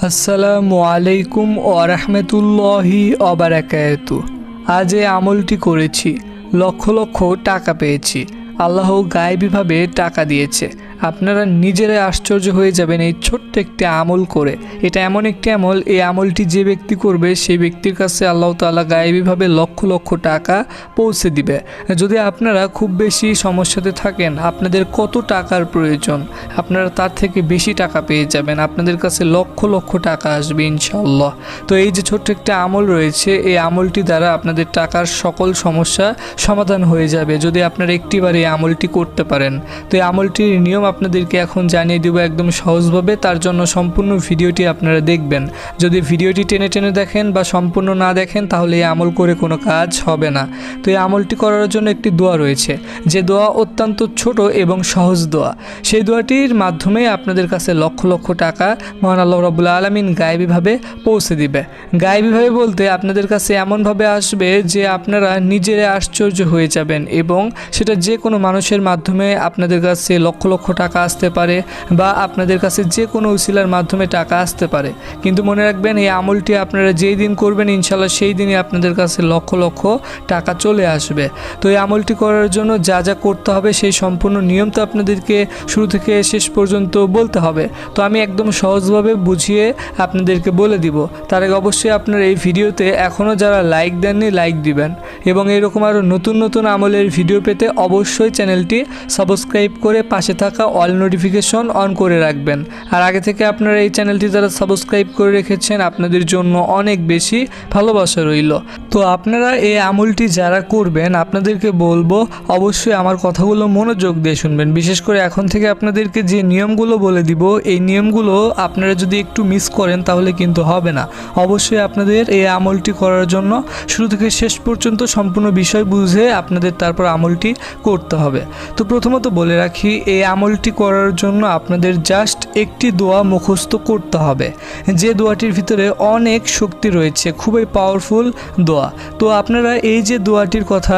আসসালামু আলাইকুম ওয়া রাহমাতুল্লাহি ওয়া বারাকাতুহু। আজ এই আমলটি করেছি, লক্ষ লক্ষ টাকা পেয়েছি। আল্লাহ গায়েবীভাবে টাকা দিয়েছে। আপনারা নিজেরাই আশ্চর্য হয়ে যাবেন এই ছোট্ট একটি আমল করে। এটা এমন একটি আমল, এই আমলটি যে ব্যক্তি করবে সেই ব্যক্তির কাছে আল্লাহ তাআলা গায়েবীভাবে লক্ষ লক্ষ টাকা পৌঁছে দিবে। যদি আপনারা খুব বেশি সমস্যাতে থাকেন, আপনাদের কত টাকার প্রয়োজন, আপনারা তার থেকে বেশি টাকা পেয়ে যাবেন। আপনাদের কাছে লক্ষ লক্ষ টাকা আসবে ইনশাআল্লাহ। তো এই যে ছোট্ট একটা আমল রয়েছে, এই আমলটি দ্বারা আপনাদের টাকার সকল সমস্যা সমাধান হয়ে যাবে যদি আপনারা একটিবার এই আমলটি করতে পারেন। তো এই আমলটির নিয়ম আপনাদেরকে এখন জানিয়ে দেব একদম সহজভাবে। তার জন্য সম্পূর্ণ ভিডিওটি আপনারা দেখবেন। যদি ভিডিওটি টেনে টেনে দেখেন বা সম্পূর্ণ না দেখেন তাহলে এই আমল করে কোনো কাজ হবে না। তো এই আমলটি করার জন্য একটি দোয়া রয়েছে, যে দোয়া অত্যন্ত ছোট এবং সহজ দোয়া। সেই দোয়াটির মাধ্যমে আপনাদের কাছে লক্ষ লক্ষ টাকা মহান আল্লাহ রাব্বুল আলামিন গায়েবীভাবে পৌঁছে দিবে। গায়েবীভাবে বলতে আপনাদের কাছে এমনভাবে আসবে যে আপনারা নিজেরা আশ্চর্য হয়ে যাবেন, এবং সেটা যে কোনো মানুষের মাধ্যমে আপনাদের কাছে লক্ষ লক্ষ টাকা আসতে পারে, বা আপনাদের কাছে যে কোনো উসিলার মাধ্যমে টাকা আসতে পারে। কিন্তু মনে রাখবেন, এই আমলটি আপনারা যেই দিন করবেন ইনশাআল্লাহ সেই দিনই আপনাদের কাছে লক্ষ লক্ষ টাকা চলে আসবে। তো এই আমলটি করার জন্য যা যা করতে হবে সেই সম্পূর্ণ নিয়ম তো আপনাদেরকে শুরু থেকে শেষ পর্যন্ত বলতে হবে। তো আমি একদম সহজভাবে বুঝিয়ে আপনাদেরকে বলে দিব। তার আগে অবশ্যই আপনারা এই ভিডিওতে এখনও যারা লাইক দেননি লাইক দিবেন, এবং এরকম আরও নতুন নতুন আমলের ভিডিও পেতে অবশ্যই চ্যানেলটি সাবস্ক্রাইব করে পাশে থাকা অল নোটিফিকেশন অন করে রাখবেন। আর আগে থেকে আপনারা এই চ্যানেলটি যারা সাবস্ক্রাইব করে রেখেছেন আপনাদের জন্য অনেক বেশি ভালোবাসা রইল। তো আপনারা এই আমলটি যারা করবেন আপনাদেরকে বলবো অবশ্যই আমার কথাগুলো মনোযোগ দিয়ে শুনবেন। বিশেষ করে এখন থেকে আপনাদেরকে যে নিয়মগুলো বলে দিব, এই নিয়মগুলো আপনারা যদি একটু মিস করেন তাহলে কিন্তু হবে না। অবশ্যই আপনাদের এই আমলটি করার জন্য শুরু থেকে শেষ পর্যন্ত সম্পূর্ণ বিষয় বুঝে আপনাদের তারপর আমলটি করতে হবে। তো প্রথমত বলে রাখি, এই আমলটি করার জন্য আপনাদের জাস্ট একটি দোয়া মুখস্থ করতে হবে, যে দোয়াটির ভিতরে অনেক শক্তি রয়েছে, খুবই পাওয়ারফুল দোয়া। তো আপনারা এই যে দোয়াটির কথা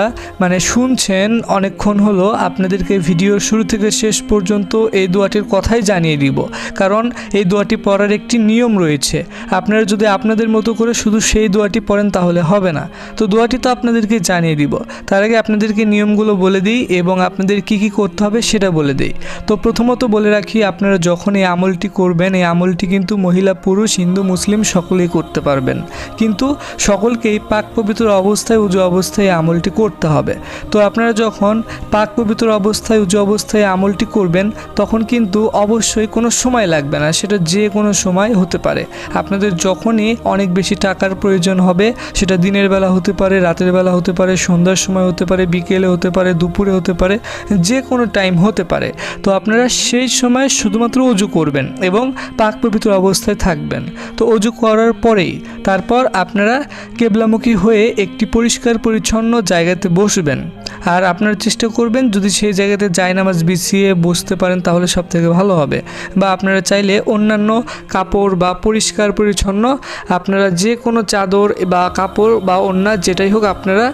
শুনছেন অনেকক্ষণ হলো, আপনাদেরকে ভিডিওর শুরু থেকে শেষ পর্যন্ত এই দোয়াটির কথাই জানিয়ে দিব, কারণ এই দোয়াটি পড়ার একটি নিয়ম রয়েছে। আপনারা যদি আপনাদের মতো করে শুধু সেই দোয়াটি পড়েন তাহলে হবে না। তো দোয়াটি তো আপনাদেরকে জানিয়ে দিব, তার আগে আপনাদেরকে নিয়মগুলো বলে দিই এবং আপনাদের কি কি করতে হবে সেটা বলে দিই। তো প্রথমত বলে রাখি, আপনারা যখন এই আমলটি করবেন, এই আমলটি কিন্তু মহিলা পুরুষ হিন্দু মুসলিম সকলেই করতে পারবেন, কিন্তু সকলকেই পাক পবিত্র অবস্থায় উজু অবস্থায় আমলটি করতে হবে। তো আপনারা যখন পাক পবিত্র অবস্থায় উজু অবস্থায় আমলটি করবেন তখন কিন্তু অবশ্যই কোনো সময় লাগবে না, সেটা যে কোনো সময় হতে পারে। আপনাদের যখনই অনেক বেশি টাকার প্রয়োজন হবে, সেটা দিনের বেলা হতে পারে, রাতের বেলা হতে পারে, সন্ধ্যার সময় হতে পারে, বিকেলে হতে পারে, দুপুরে হতে পারে, যে কোনো টাইম হতে পারে। তো আপনারা সেই সময় শুধুমাত্র অজু করবেন এবং পাক পবিত্র অবস্থায় থাকবেন। তো অজু করার পরেই তারপর আপনারা কেবলামুখী হয়ে একটি পরিষ্কার পরিচ্ছন্ন জায়গাতে বসবেন। আর আপনারা চেষ্টা করবেন যদি সেই জায়গাতে জায়নামাজ বিছিয়ে বসতে পারেন তাহলে সব থেকে ভালো হবে, বা আপনারা চাইলে অন্যান্য কাপড় বা পরিষ্কার পরিচ্ছন্ন আপনারা যে কোনো চাদর বা কাপড় বা ওড়না যেটাই হোক আপনারা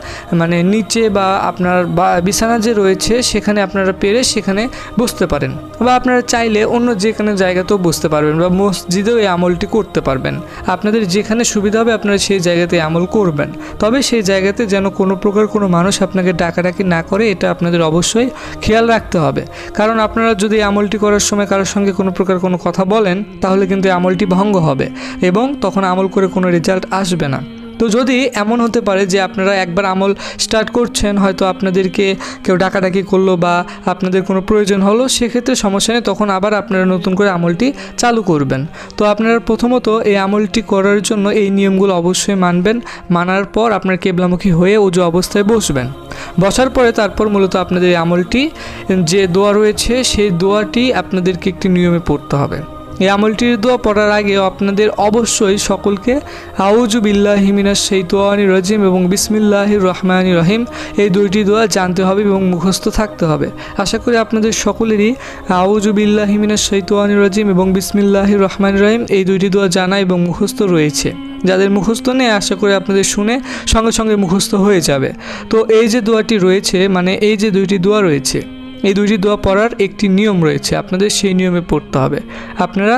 নিচে বা আপনার বিছানা যে রয়েছে সেখানে আপনারা পেরে সেখানে বসতে পারেন, বা আপনারা চাইলে অন্য যেখানে জায়গাতেও বসতে পারবেন, বা মসজিদেও এই আমলটি করতে পারবেন। আপনাদের যেখানে সুবিধা হবে আপনারা সেই জায়গাতে আমল করবেন, তবে সেই জায়গাতে যেন কোনো প্রকার কোনো মানুষ আপনাকে ডাকাডাকি না করে, এটা আপনাদের অবশ্যই খেয়াল রাখতে হবে। কারণ আপনারা যদি আমলটি করার সময় কারোর সঙ্গে কোনো প্রকার কোনো কথা বলেন তাহলে কিন্তু আমলটি ভঙ্গ হবে এবং তখন আমল করে কোনো রেজাল্ট আসবে না। তো যদি এমন হতে পারে যে আপনারা একবার আমল স্টার্ট করছেন, হয়তো আপনাদেরকে কেউ ডাকাডাকি করলো বা আপনাদের কোনো প্রয়োজন হলো, সেক্ষেত্রে সমস্যা নেই, তখন আবার আপনারা নতুন করে আমলটি চালু করবেন। তো আপনারা প্রথমত এই আমলটি করার জন্য এই নিয়মগুলো অবশ্যই মানবেন। মানার পর আপনার কেবলামুখী হয়ে উজু অবস্থায় বসবেন। বসার পরে তারপর মূলত আপনাদের এই আমলটি যে দোয়া রয়েছে সেই দোয়াটি আপনাদেরকে একটি নিয়মে পড়তে হবে। এই আমলটির দোয়া পড়ার আগে আপনাদের অবশ্যই সকলকে আউযু বিল্লাহি মিনাশ শাইতানির রাজিম এবং বিসমিল্লাহির রহমানির রহিম এই দুইটি দোয়া জানতে হবে এবং মুখস্থ থাকতে হবে। আশা করি আপনাদের সকলেরই আউযু বিল্লাহি মিনাশ শাইতানির রাজিম এবং বিসমিল্লাহির রহমানির রহিম এই দুইটি দোয়া জানা এবং মুখস্থ রয়েছে। যাদের মুখস্থ নেই আশা করি আপনাদের শুনে সঙ্গে সঙ্গে মুখস্থ হয়ে যাবে। তো এই যে দোয়াটি রয়েছে এই যে দুইটি দোয়া রয়েছে, এই দুইটি দোয়া পড়ার একটি নিয়ম রয়েছে, আপনাদের সেই নিয়মে পড়তে হবে। আপনারা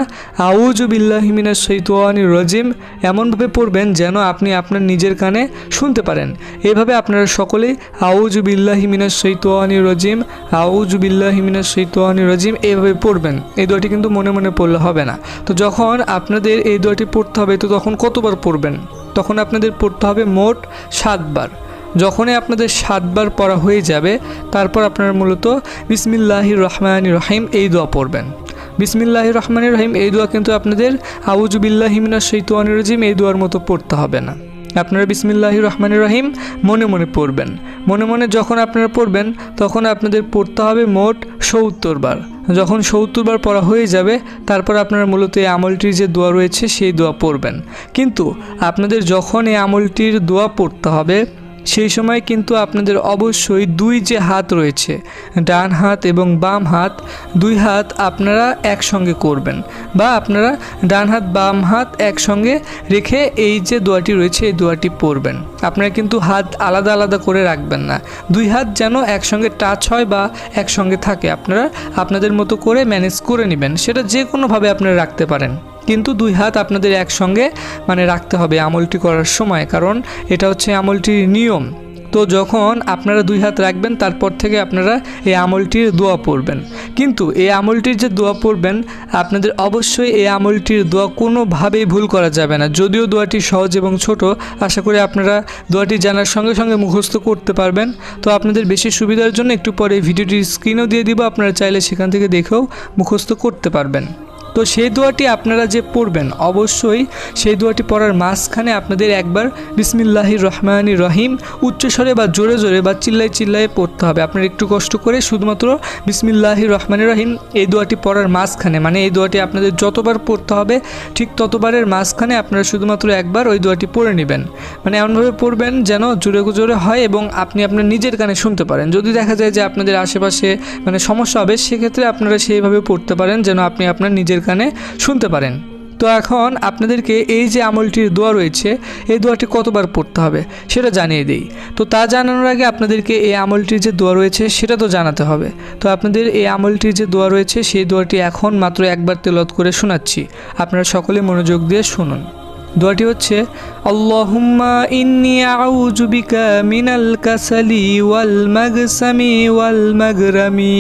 আউযু বিল্লাহি মিনাশ শাইতানির রাজিম এমনভাবে পড়বেন যেন আপনি আপনার নিজের কানে শুনতে পারেন। এইভাবে আপনারা সকলেই আউযু বিল্লাহি মিনাশ শাইতানির রাজিম, আউযু বিল্লাহি মিনাশ শাইতানির রাজিম এইভাবে পড়বেন। এই দোয়াটি কিন্তু মনে মনে পড়লে হবে না। তো যখন আপনাদের এই দোয়াটি পড়তে হবে তো তখন কতবার পড়বেন? তখন আপনাদের পড়তে হবে মোট 7 বার। যখনই আপনাদের 7 বার পড়া হয়ে যাবে তারপর আপনারা মূলত বিসমিল্লাহির রহমানির রহিম এই দোয়া পড়বেন। বিসমিল্লাহির রহমানির রহিম এই দোয়া কিন্তু আপনাদের আউযু বিল্লাহি মিনাশ শাইতানির রাজিম এই দোয়ার মতো পড়তে হবে না। আপনারা বিসমিল্লাহির রহমানির রহিম মনে মনে পড়বেন। মনে মনে যখন আপনারা পড়বেন তখন আপনাদের পড়তে হবে মোট 70 বার। যখন 70 বার পড়া হয়ে যাবে তারপর আপনারা মূলত এই আমলটির যে দোয়া রয়েছে সেই দোয়া পড়বেন। কিন্তু আপনাদের যখন এই আমলটির দোয়া পড়তে হবে সেই সময় কিন্তু আপনাদের অবশ্যই দুই যে হাত রয়েছে, ডান হাত এবং বাম হাত, দুই হাত আপনারা একসঙ্গে করবেন বা আপনারা ডান হাত বাম হাত একসঙ্গে রেখে এই যে দোয়াটি রয়েছে এই দোয়াটি পড়বেন। আপনারা কিন্তু হাত আলাদা আলাদা করে রাখবেন না, দুই হাত যেন একসঙ্গে টাচ হয় বা একসঙ্গে থাকে। আপনারা আপনাদের মতো করে ম্যানেজ করে নেবেন, সেটা যে কোনোভাবে আপনারা রাখতে পারেন, কিন্তু দুই হাত আপনাদের একসঙ্গে রাখতে হবে আমলটি করার সময়, কারণ এটা হচ্ছে আমলটির নিয়ম। তো যখন আপনারা দুই হাত রাখবেন তারপর থেকে আপনারা এই আমলটির দোয়া পড়বেন। কিন্তু এই আমলটির যে দোয়া পড়বেন আপনাদের অবশ্যই এই আমলটির দোয়া কোনোভাবেই ভুল করা যাবে না। যদিও দোয়াটি সহজ এবং ছোট, আশা করি আপনারা দোয়াটি জানার সঙ্গে সঙ্গে মুখস্থ করতে পারবেন। তো আপনাদের বেশি সুবিধার জন্য একটু পরে ভিডিওটির স্ক্রিনও দিয়ে দিব, আপনারা চাইলে সেখান থেকে দেখেও মুখস্থ করতে পারবেন। তো সেই দোয়াটি আপনারা যে পড়বেন অবশ্যই সেই দোয়াটি পড়ার মাঝখানে আপনাদের একবার বিসমিল্লাহির রহমানির রহিম উচ্চস্বরে বা জোরে জোরে বা চিল্লায় চিল্লায় পড়তে হবে। আপনারা একটু কষ্ট করে শুধুমাত্র বিসমিল্লাহির রহমানির রহিম এই দোয়াটি পড়ার মাঝখানে, এই দোয়াটি আপনাদের যতবার পড়তে হবে ঠিক ততবারের মাঝখানে আপনারা শুধুমাত্র একবার ওই দোয়াটি পড়ে নেবেন। এমনভাবে পড়বেন যেন জোরে জোরে হয় এবং আপনি আপনার নিজের কানে শুনতে পারেন। যদি দেখা যায় যে আপনাদের আশেপাশে সমস্যা হবে সেক্ষেত্রে আপনারা সেইভাবে পড়তে পারেন যেন আপনি আপনার নিজের কানে শুনতে পারেন। তো এখন আপনাদেরকে এই যে আমলটির দোয়া রয়েছে এই দোয়াটি কতবার পড়তে হবে সেটা জানিয়ে দিই। তো তা জানানোর আগে আপনাদেরকে এই আমলটির যে দোয়া রয়েছে সেটা তো জানাতে হবে। তো আপনাদের এই আমলটির যে দোয়া রয়েছে সেই দোয়াটি এখন মাত্র একবার তেলাওয়াত করে শোনাচ্ছি, আপনারা সকলে মনোযোগ দিয়ে শুনুন। দোয়াটি হচ্ছে আল্লাহুম্মা ইন্নী আউযু বিকা মিনাল কাসালি ওয়াল মাগসামি ওয়াল মাগরামি।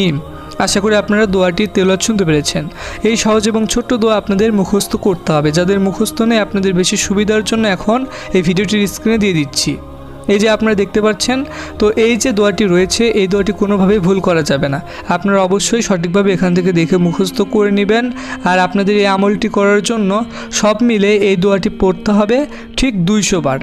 আশা করি আপনারা দোয়াটি তেলাওয়াত শুনতে পেরেছেন। এই সহজ এবং ছোট্ট দোয়া আপনাদের মুখস্থ করতে হবে। যাদের মুখস্থ নেই আপনাদের বেশি সুবিধার জন্য এখন এই ভিডিওটির স্ক্রিনে দিয়ে দিচ্ছি। এই যে আপনারা দেখতে পাচ্ছেন, তো এই যে দোয়াটি রয়েছে এই দোয়াটি কোনোভাবেই ভুল করা যাবে না। আপনারা অবশ্যই সঠিকভাবে এখান থেকে দেখে মুখস্থ করে নেবেন। আর আপনাদের এই আমলটি করার জন্য সব মিলে এই দোয়াটি পড়তে হবে ঠিক 200 বার।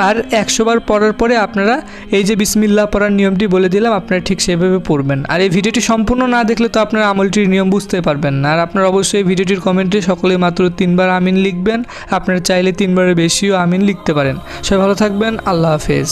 আর 100 বার পড়ার পরে আপনারা এই যে বিসমিল্লাহ পড়ার নিয়মটি বলে দিলাম আপনারা ঠিক সেভাবে পড়বেন। আর এই ভিডিওটি সম্পূর্ণ না দেখলে তো আপনারা আমলটির নিয়ম বুঝতে পারবেন না। আর আপনারা অবশ্যই ভিডিওটির কমেন্টে সকলে মাত্র 3 বার আমিন লিখবেন। আপনারা চাইলে 3 বারের বেশিও আমিন লিখতে পারেন। সবাই ভালো থাকবেন, আল্লাহ হাফেজ।